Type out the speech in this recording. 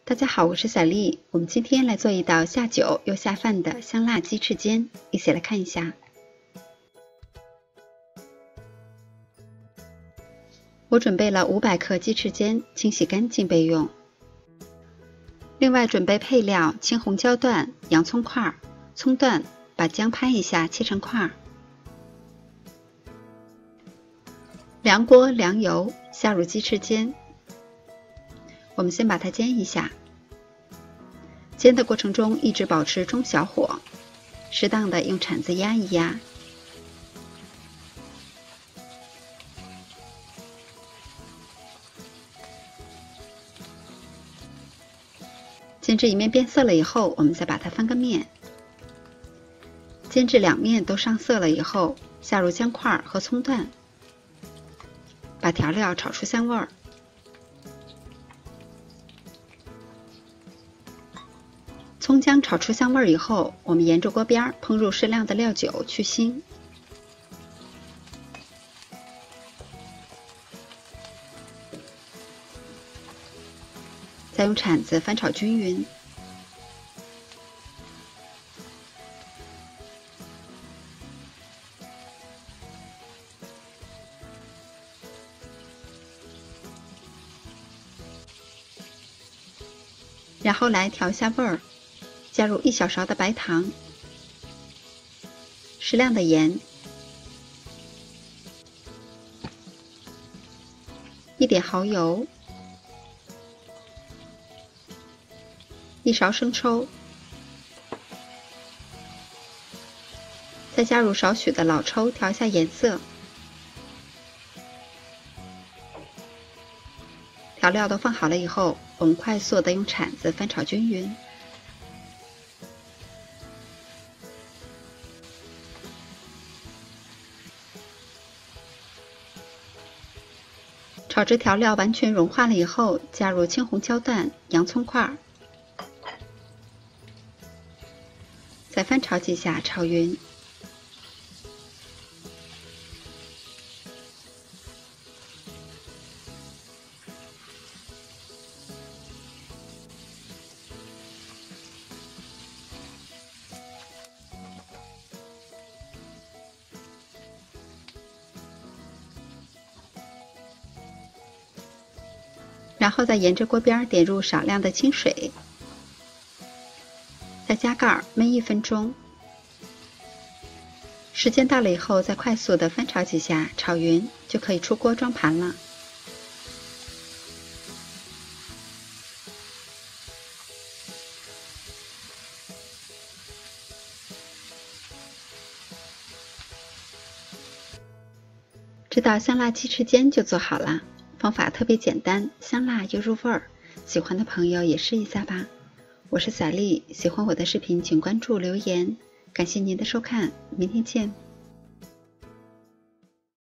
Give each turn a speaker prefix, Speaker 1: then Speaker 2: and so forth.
Speaker 1: 大家好，我是小丽。我们今天来做一道下酒又下饭的香辣鸡翅尖，一起来看一下。我准备了500克鸡翅尖，清洗干净备用。另外准备配料：青红椒段、洋葱块、葱段，把姜拍一下切成块。凉锅凉油，下入鸡翅尖。我们先把它煎一下，煎的过程中一直保持中小火，适当的用铲子压一压。煎至一面变色了以后，我们再把它翻个面。煎至两面都上色了以后，下入姜块和葱段，把调料炒出香味儿。葱姜炒出香味以后，我们沿着锅边烹入适量的料酒去腥，再用铲子翻炒均匀。然后来调一下味儿。加入1小勺的白糖，适量的盐，1点蚝油，1勺生抽，再加入少许的老抽调一下颜色。调料都放好了以后，我们快速的用铲子翻炒均匀。炒至调料完全融化了以后，加入青红椒段、洋葱块，再翻炒几下，炒匀。然后再沿着锅边点入少量的清水，再加盖焖1分钟。时间到了以后，再快速的翻炒几下，炒匀就可以出锅装盘了。这道香辣鸡翅尖就做好了。方法特别简单，香辣又入味儿，喜欢的朋友也试一下吧。我是小丽，喜欢我的视频请关注留言，感谢您的收看，明天见。